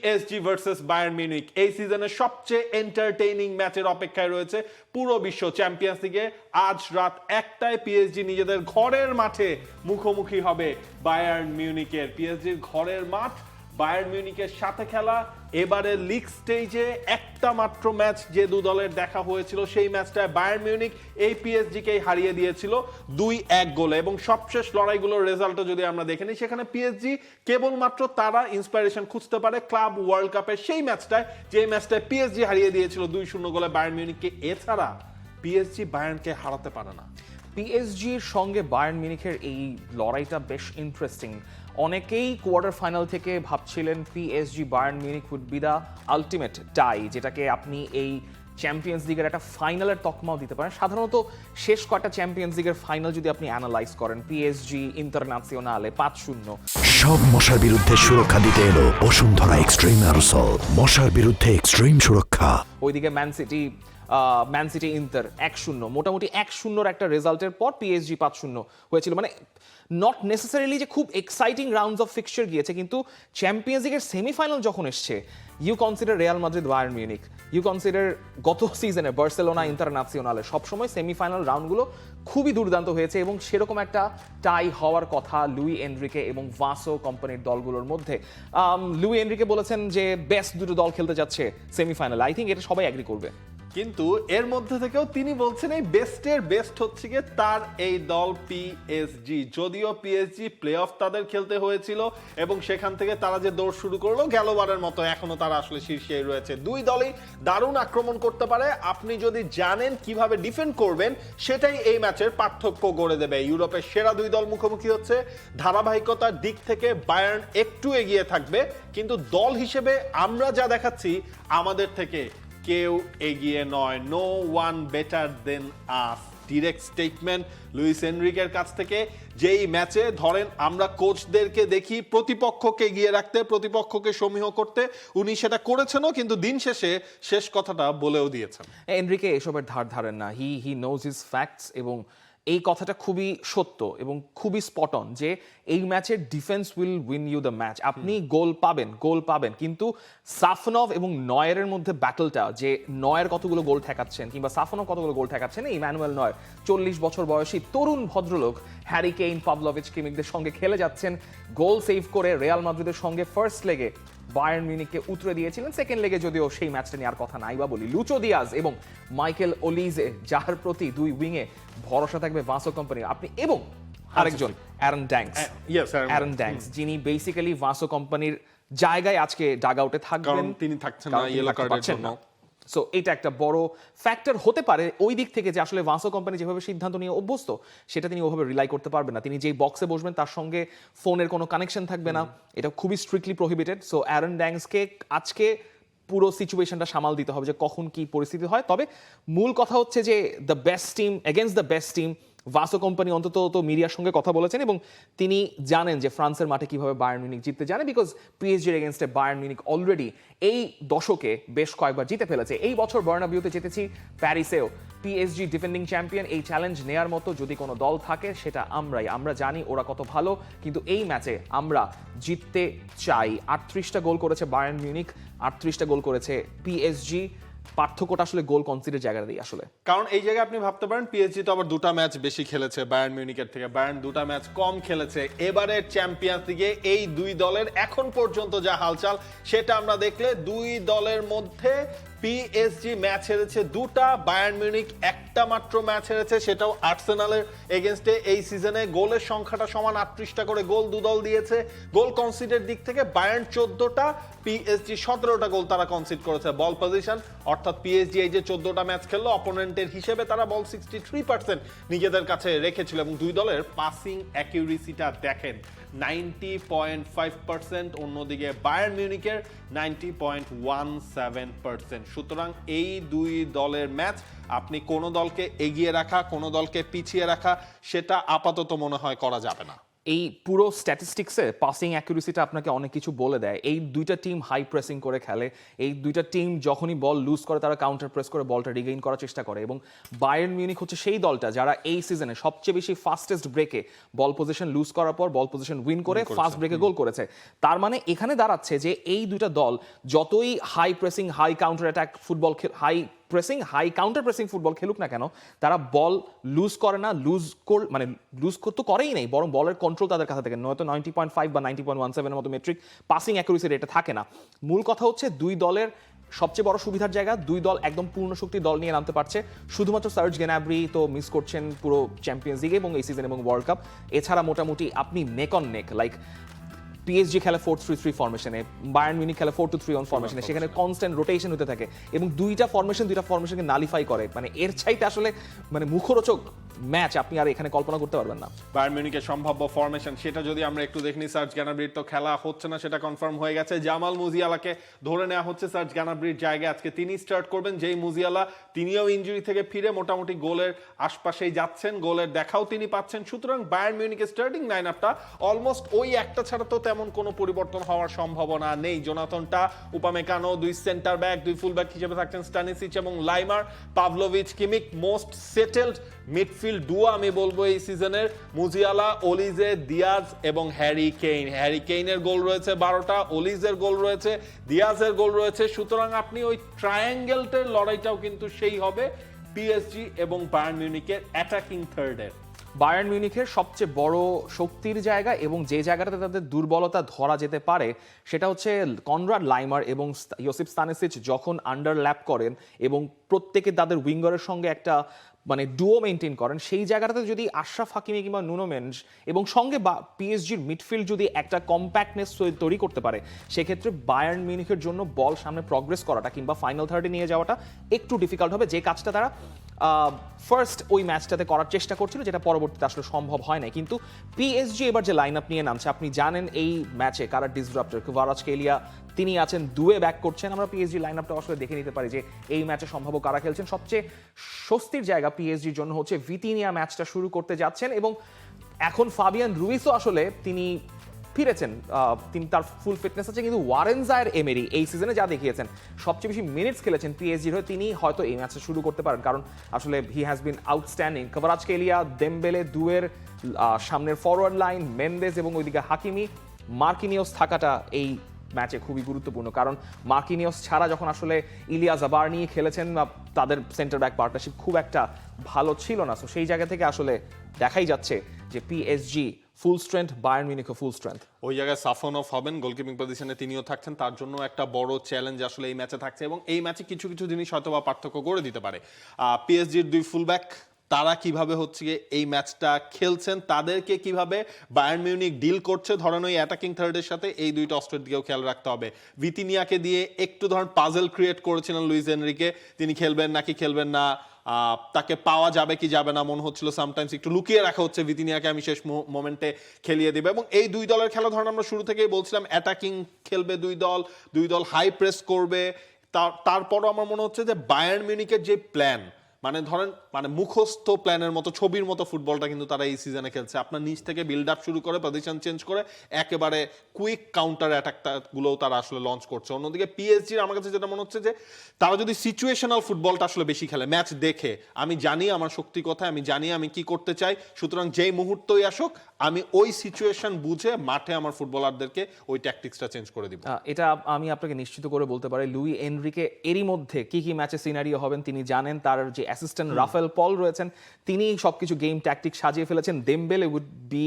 PSG versus Bayern Munich এই সিজনের সবচেয়ে এন্টারটেইনিং ম্যাচের অপেক্ষায় রয়েছে পুরো বিশ্ব। চ্যাম্পিয়ন্স লিগে আজ রাত 1টায় পিএসজি নিজেদের ঘরের মাঠে মুখোমুখি হবে বায়ার্ন মিউনিখের। পিএসজির ঘরের মাঠ, বায়ার্ন মিউনিখের সাথে খেলা। এবারে লিগ স্টেজে একটা মাত্র ম্যাচ যে দু দলের দেখা হয়েছিল, সেই ম্যাচটায় বায়ার্ন মিউনিখ এই পিএসজিকেই হারিয়ে দিয়েছিল 2-1 গোলে। এবং সবশেষ লড়াইগুলোর রেজাল্টও যদি আমরা দেখে নিই, সেখানে পিএসজি কেবলমাত্র তারা ইন্সপিরেশন খুঁজতে পারে ক্লাব ওয়ার্ল্ড কাপের সেই ম্যাচটায়, যে ম্যাচটায় পিএসজি হারিয়ে দিয়েছিল 2-0 গোলে বায়ার্ন মিউনিখকে। এছাড়া পিএসজি বায়ার্নকে হারাতে পারে না। পিএসজির সঙ্গে বায়ার্ন মিউনিখের এই লড়াইটা বেশ ইন্টারেস্টিং। অনেকেই কোয়ার্টার ফাইনাল থেকে ভাবছিলেন PSG Bayern Munich would be the ultimate tie, যেটাকে আপনি এই চ্যাম্পিয়ন্স লিগের একটা ফাইনালের তকমাও দিতে পারেন। সাধারণত শেষ কয়টা চ্যাম্পিয়ন্স লিগের ফাইনাল যদি আপনি অ্যানালাইজ করেন, পিএসজি ইন্টারন্যাশনালে 5-0। সব মশার বিরুদ্ধে সুরক্ষা দিতে এলো বসুন্ধরা এক্সট্রিম অ্যারোসল, মশার বিরুদ্ধে এক্সট্রিম সুরক্ষা। ওইদিকে ম্যান সিটি ইন্টার 1-0, মোটামুটি 1-0 একটা রেজাল্টের পর পিএসজি 5-0 হয়েছিল। মানে নট নেসেসারিলি যে খুব এক্সাইটিং রাউন্ডস অফ ফিক্সচার গিয়েছে, কিন্তু চ্যাম্পিয়ন্স লিগের সেমিফাইনাল যখন এসছে, you consider Real Madrid Bayern Munich, you consider গত সিজনে বার্সেলোনা ইন্টারন্যাশনালে, সবসময় সেমিফাইনাল রাউন্ডগুলো খুবই দুর্দান্ত হয়েছে। এবং সেরকম একটা টাই হওয়ার কথা লুই এনরিকে এবং ভাসো কোম্পানির দলগুলোর মধ্যে। লুই এনরিকে বলেছেন যে বেস্ট দুটো দল খেলতে যাচ্ছে সেমিফাইনালে। আই থিঙ্ক এটা সবাই এগ্রি করবে। কিন্তু এর মধ্যে থেকেও তিনি বলছেন এই বেস্টের বেস্ট হচ্ছে গিয়ে তার এই দল পিএসজি। যদিও পিএসজি প্লে অফ তাদের খেলতে হয়েছিল এবং সেখান থেকে তারা যে দৌড় শুরু করলো গেলবারের মতো, এখনো তারা আসলে শীর্ষেই রয়েছে। দুই দলই দারুণ আক্রমণ করতে পারে। আপনি যদি জানেন কিভাবে ডিফেন্ড করবেন, সেটাই এই ম্যাচের পার্থক্য গড়ে দেবে। ইউরোপের সেরা দুই দল মুখোমুখি হচ্ছে। ধারাবাহিকতার দিক থেকে বায়ার্ন একটু এগিয়ে থাকবে, কিন্তু দল হিসেবে আমরা যা দেখাচ্ছি আমাদের থেকে কেউ এগিয়ে নয়। নো ওয়ান বেটার দেন আস। ডিরেক্ট স্টেটমেন্ট লুইস এনরিকের কাছ থেকে। যেই ম্যাচে ধরেন আমরা কোচদেরকে দেখি প্রতিপক্ষকে এগিয়ে রাখতে, প্রতিপক্ষকে সমীহ করতে, উনি সেটা করেছেনও, কিন্তু দিন শেষে শেষ কথাটা বলেও দিয়েছেন। এনরিকে এসবের ধার ধারেন না। হি নোজ হিজ ফ্যাক্টস, এবং এই কথাটা খুবই সত্য এবং খুবই স্পট অন যে এই ম্যাচের defence will win you the match. আপনি গোল পাবেন, কিন্তু সাফনভ এবং নয়ের মধ্যে ব্যাটলটা, যে নয়ের কতগুলো গোল ঠেকাচ্ছেন কিংবা সাফনভ কতগুলো গোল ঠেকাচ্ছেন, ইমানুয়েল নয়ের 40 বছর বয়সী তরুণ ভদ্রলোক হ্যারি কেইন, পাভলোভিচ, কিমিকদের সঙ্গে খেলে যাচ্ছেন, গোল সেভ করে রিয়াল মাদ্রিদের সঙ্গে ফার্স্ট লেগে বায়ার্ন মিউনিখকে উতরে দিয়েছিলেন। সেকেন্ড লেগে যদিও সেই ম্যাচটা নিয়ে আর কথা নাই বা বলি, লুচো দিয়াজ এবং মাইকেল ওলিজে, যার প্রতি দুই উইংয়ে ভরসা থাকবে ভাসো কোম্পানির, আপনি এবং আরেকজন অ্যারন ড্যাঙ্কস, যিনি বেসিক্যালি ভাসো কোম্পানির জায়গায় আজকে ডাগ আউটে থাকবেন। তিনি থাকছেন না ইয়েলো কার্ডের জন্য। সো এটা একটা বড় ফ্যাক্টর হতে পারে ওই দিক থেকে, যে আসলে ভাসো কোম্পানি যেভাবে সিদ্ধান্ত নিয়ে অভ্যস্ত, সেটা তিনি ওভাবে রিলাই করতে পারবেন না। তিনি যেই বক্সে বসবেন তার সঙ্গে ফোনের কোনো কানেকশন থাকবে না, এটা খুবই স্ট্রিক্টলি প্রহিবিটেড। সো অ্যারন ড্যাঙ্কসকে আজকে পুরো সিচুয়েশনটা সামাল দিতে হবে যে কখন কি পরিস্থিতি হয়। তবে মূল কথা হচ্ছে যে the best team against the best team, ভাসো কোম্পানি অন্তত তো মিডিয়ার সঙ্গে কথা বলেছেন এবং তিনি জানেন যে ফ্রান্সের মাঠে কিভাবে বায়ার্ন মিউনিখ জিততে জানে, বিকজ পিএসজির এগেনস্টে বায়ার্ন মিউনিখ অলরেডি এই দশকে বেশ কয়েকবার জিতে ফেলেছে। এই বছর বার্নাবিউতে জিতেছি, প্যারিসেও। পিএসজি ডিফেন্ডিং চ্যাম্পিয়ন, এই চ্যালেঞ্জ নেয়ার মতো যদি কোনো দল থাকে সেটা আমরাই। আমরা জানি ওরা কত ভালো, কিন্তু এই ম্যাচে আমরা জিততে চাই। 38টা গোল করেছে বায়ার্ন মিউনিখ, 38টা গোল করেছে পিএসজি। পার্থক্যটা আসলে গোল কনসিডার জায়গাটা দিয়ে আসলে, কারণ এই জায়গায় আপনি ভাবতে পারেন পিএসজি তো আবার দুটা ম্যাচ বেশি খেলেছে বায়ার্ন মিউনিখের থেকে, বায়ার্ন দুটা ম্যাচ কম খেলেছে। এবারের চ্যাম্পিয়ন্স লিগে এই দুই দলের এখন পর্যন্ত যা হালচাল, সেটা আমরা দেখলে দুই দলের মধ্যে পিএসজি ম্যাচ হেরেছে দুটা, বায়ার্ন মিউনিখ একটা মাত্র ম্যাচ হেরেছে, সেটাও আর্সেনালের এগেনস্টে। এই সিজনে গোলের সংখ্যাটা সমান, 38টা করে গোল দু দল দিয়েছে। গোল কনসিডের দিক থেকে বায়ার্ন 14টা, পিএসজি 17টা গোল তারা কনসিড করেছে। বল পজিশন, অর্থাৎ পিএসজি এই যে 14টা ম্যাচ খেললো, অপোনেন্টের হিসেবে তারা বল 63% নিজেদের কাছে রেখেছিল। এবং দুই দলের পাসিং অ্যাকিউরেসিটা দেখেন, 90.5%, অন্যদিকে বায়ার্ন মিউনিখের 90.17%। সুতরাং এই দুই দলের ম্যাচ, আপনি কোনো দলকে এগিয়ে রাখা, কোনো দলকে পিছিয়ে রাখা, সেটা আপাতত মনে হয় করা যাবে না। এই পুরো স্ট্যাটিস্টিক্সে পাসিং অ্যাকুরেসিটা আপনাকে অনেক কিছু বলে দেয়। এই দুইটা টিম হাই প্রেসিং করে খেলে, এই দুইটা টিম যখনই বল লুজ করে তারা কাউন্টার প্রেস করে বলটা রিগেইন করার চেষ্টা করে, এবং বায়ার্ন মিউনিখ হচ্ছে সেই দলটা যারা এই সিজনে সবচেয়ে বেশি ফাস্টেস্ট ব্রেকে বল পজিশন লুজ করার পর বল পজিশন উইন করে ফাস্ট ব্রেকে গোল করেছে। তার মানে এখানে দাঁড়াচ্ছে যে এই দুইটা দল যতই high pressing high counter attack football high counter pressing football খেলুক না কেন, তারা বল লুজ করে না, মানে লুজ তো করেই নেই, বরং বলের কন্ট্রোল তাদের কাছে থেকে নয়তো 90.5 বা 90.17 মতো মেট্রিক পাসিং অ্যাকুরেসি রেটে থাকে না। মূল কথা হচ্ছে দুই দলের সবচেয়ে বড় সুবিধার জায়গা, দুই দল একদম পূর্ণ শক্তি দল নিয়ে নামতে পারছে। শুধুমাত্র সার্জ গ্নাব্রি তো মিস করছেন পুরো চ্যাম্পিয়ন্স লিগে এবং এই সিজন এবং ওয়ার্ল্ড কাপ। এছাড়া মোটামুটি আপনি নেক অন নেক, লাইক পিএসজি খেলে 4-3-3 ফরমেশনে, বায়ার্ন মিউনিখ খেলে 4-2-3-1 ফরমেশনে, সেখানে কনস্ট্যান্ট রোটেশন হতে থাকে এবং দুইটা ফরমেশনকে নালিফাই করে। মানে এর চাইতে আসলে মানে মুখরোচক ম্যাচ আপনি আর এখানে কল্পনা করতে পারবেন না। বায়ার্ন মিউনিখের সম্ভাব্য ফরমেশন সেটা যদি আমরা একটু দেখি, সার্জ গ্নাব্রির তো খেলা হচ্ছে না, সেটা কনফার্ম হয়ে গেছে। জামাল মুজিয়ালাকে ধরে নেওয়া হচ্ছে সার্জ গ্নাব্রির জায়গায়, আজকে তিনি স্টার্ট করবেন। যেই মুজিয়ালা তিনিও ইনজুরি থেকে ফিরে মোটামুটি গোলের আশপাশেই যাচ্ছেন, গোলের দেখাও তিনি পাচ্ছেন। সুতরাং বায়ার্ন মিউনিখের স্টার্টিং লাইন আপটা অলমোস্ট ওই একটা ছাড়া তো তেমন কোনো পরিবর্তন হওয়ার সম্ভাবনা নেই। জোনাথনটা, উপামেকানো, দুই সেন্টার ব্যাক, দুই ফুল ব্যাক হিসেবে থাকছেন স্টানিসিচ এবং Laimer, Pavlovic, Kimmich most settled midfield duo আমি বলবো এই সিজনের। মুজিয়ালা, ওলিজে, দিয়াজ এবং হ্যারি কেইন। হ্যারি কেইনের গোল রয়েছে 12টা, ওলিজের গোল রয়েছে, দিয়াজের গোল রয়েছে। সুতরাং আপনি ওই ট্রায়াঙ্গেলটার লড়াইটাও কিন্তু সেই হবে পিএসজি এবং বায়ার্ন মিউনিখের অ্যাটাকিং থার্ডের। বায়ার্ন মিউনিখের সবচেয়ে বড় শক্তির জায়গা এবং যে জায়গাটাতে তাদের দুর্বলতা ধরা যেতে পারে সেটা হচ্ছে কনরাড লাইমার এবং ইয়োসিপ স্তানিসিচ যখন আন্ডারল্যাপ করেন এবং প্রত্যেকে তাদের উইঙ্গারের সঙ্গে একটা মানে ডুও মেনটেন করেন, সেই জায়গাটাতে যদি আশরাফ হাকিমি কিংবা নুনো মেন্ডস এবং সঙ্গে পিএসজির মিডফিল্ড যদি একটা কম্প্যাক্টনেস তৈরি করতে পারে, সেক্ষেত্রে বায়ার্ন মিউনিখের জন্য বল সামনে প্রগ্রেস করাটা কিংবা ফাইনাল থার্ডে নিয়ে যাওয়াটা একটু ডিফিকাল্ট হবে, যে কাজটা তারা ফার্স্ট ওই ম্যাচটাতে করার চেষ্টা করছিল, যেটা পরবর্তীতে আসলে সম্ভব হয় না। কিন্তু পিএসজি এবার যে লাইন আপ নিয়ে নামছে, আপনি জানেন এই ম্যাচে কারা ডিসরাপ্টর, কভারাজকেলিয়া তিনি আছেন, দুয়ে ব্যাক করছেন। আমরা পিএসজি লাইন আপটা আসলে দেখে নিতে পারি যে এই ম্যাচে সম্ভাব্য কারা খেলছেন। সবচেয়ে স্বস্তির জায়গা পিএসজির জন্য হচ্ছে ভিতিনিয়া ম্যাচটা শুরু করতে যাচ্ছেন এবং এখন ফাবিয়ান রুইসও আসলে তিনি ফিরেছেন, তিনি তার ফুল ফিটনেস আছে, কিন্তু ওয়ারেন জায়ের এমেরি এই সিজনে যা দেখিয়েছেন, সবচেয়ে বেশি মিনিটস খেলেছেন পিএসজির হয়ে, তিনি হয়তো এই ম্যাচটা শুরু করতে পারেন, কারণ আসলে হি হ্যাজ বিন আউটস্ট্যান্ডিং। কভারাজকেলিয়া, দেমবেলে, দুয়ের সামনের ফরওয়ার্ড লাইন, মেন্দেস এবং ওইদিকে হাকিমি, মার্কিনিওস থাকাটা এই ম্যাচে খুবই গুরুত্বপূর্ণ, কারণ মার্কিনিওস ছাড়া যখন আসলে ইলিয়া জাবার্নি খেলেছেন তাদের সেন্টার ব্যাক পার্টনারশিপ খুব একটা ভালো ছিল না। সো সেই জায়গা থেকে আসলে দেখাই যাচ্ছে যে পিএসজি ফুল স্ট্রেংথ, বায়ার্ন মিউনিখও ফুল স্ট্রেংথ। ওই জায়গায় সাফনভ হবেন গোলকিপিং পজিশনে, তিনিও থাকছেন, তার জন্য একটা বড় চ্যালেঞ্জ আসলে এই ম্যাচে থাকছে এবং এই ম্যাচে কিছু কিছু জিনিস হয়তো বা পার্থক্য করে দিতে পারে। পিএসজির দুই ফুলব্যাক তারা কিভাবে হচ্ছে এই ম্যাচটা খেলছেন, তাদেরকে কিভাবে বায়ার্ন মিউনিখ ডিল করছে, ধরেন ওই অ্যাটাকিং থার্ডের সাথে এই দুইটা অস্ত্রের দিকেও খেয়াল রাখতে হবে। ভিতিনিয়াকে দিয়ে একটু ধরেন পাজল ক্রিয়েট করেছিলেন লুইস এনরিকে, তিনি খেলবেন নাকি খেলবেন না, তাকে পাওয়া যাবে কি যাবে না মনে হচ্ছিল, সামটাইমস একটু লুকিয়ে রাখা হচ্ছে ভিতিনিয়াকে আমি শেষ মোমেন্টে খেলিয়ে দেবে। এবং এই দুই দলের খেলা ধরেন আমরা শুরু থেকেই বলছিলাম অ্যাটাকিং খেলবে দুই দল হাই প্রেস করবে। তারপরও আমার মনে হচ্ছে যে বায়ার্ন মিউনিখের যে প্ল্যান, মানে ধরেন মানে মুখস্থ প্ল্যানের মতো ছবির মতো ফুটবলটা কিন্তু তারা এই সিজনে খেলছে। আপনার নিচ থেকে বিল্ড আপ শুরু করে পজিশন চেঞ্জ করে একেবারে কুইক কাউন্টার অ্যাটাকগুলোও তারা আসলে লঞ্চ করছে। অন্যদিকে পিএসজির আমার কাছে যেটা মনে হচ্ছে যে তারা যদি সিচুয়েশনাল ফুটবলটা আসলে বেশি খেলে, ম্যাচ দেখে আমি জানি আমার শক্তি কোথায়, আমি জানি আমি কি করতে চাই, সুতরাং যেই মুহূর্তই আসুক আমি ওই সিচুয়েশন বুঝে মাঠে আমার ফুটবলারদেরকে ওই ট্যাকটিক্সটা চেঞ্জ করে দিব। এটা আমি আপনাকে নিশ্চিত করে বলতে পারি, লুই এনরিকে এরই মধ্যে কি কি ম্যাচে সিনারিও হবেন তিনি জানেন। তার যে অ্যাসিস্ট্যান্ট রাফেল পল রয়েছেন তিনি সবকিছু গেম ট্যাকটিক সাজিয়ে ফেলেছেন। Dembele would be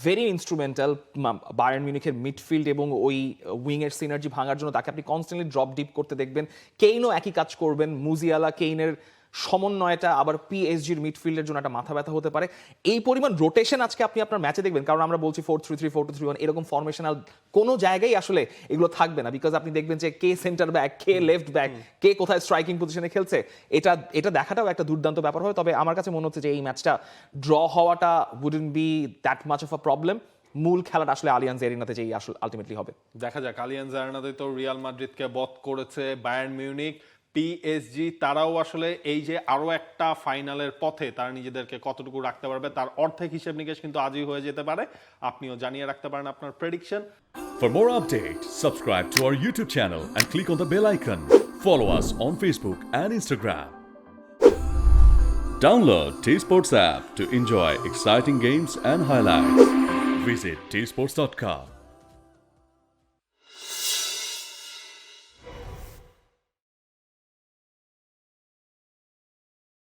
very instrumental Bayern মিউনিখের মিডফিল্ড এবং ওই উইংয়ের সিনার্জি ভাঙার জন্য, তাকে আপনি কনস্ট্যান্টলি ড্রপ ডিপ করতে দেখবেন। কেইনও একই কাজ করবেন। মুজিয়ালা কেইনের সমন্বয়টা আবার পিএসজির মিডফিল্ডের জন্য একটা মাথা ব্যথা হতে পারে। এই পরিমাণ রোটেশন আজকে আপনি আপনার ম্যাচে দেখবেন, কারণ আমরা বলছি 4-3-3, 4-2-3-1 এরকম ফরমেশনাল কোনো জায়গায় আসলে এগুলো থাকবে না, বিকজ আপনি দেখবেন যে কে সেন্টার ব্যাক, কে লেফট ব্যাক, কে কোথায় স্ট্রাইকিং পজিশনে খেলছে, এটা দেখাটাও একটা দুর্দান্ত ব্যাপার হয়। তবে আমার কাছে মনে হচ্ছে যে এই ম্যাচটা ড্র হওয়াটা wouldn't be that much of a problem. মূল খেলাটা আসলে আলিয়ান্জ এরিনাতে যেই আসলে আলটিমেটলি হবে। দেখা যাক, আলিয়ান্জ এরিনাতে তো রিয়াল মাদ্রিদকে বধ করেছে বায়ার্ন মিউনিখ, পিএসজি তারাও আসলে এই যে আরো একটা ফাইনালের পথে তারা নিজেদেরকে কতটুকু রাখতে পারবে তার অর্ধেক হিসেব নিকেশ কিন্তু আজই হয়ে যেতে পারে। আপনিও জানিয়ে রাখতে পারেন আপনার prediction. For more updates, subscribe to our YouTube channel and click on the bell icon. Follow us on Facebook and Instagram. Download T-Sports app to enjoy exciting games and highlights. Visit tsports.com.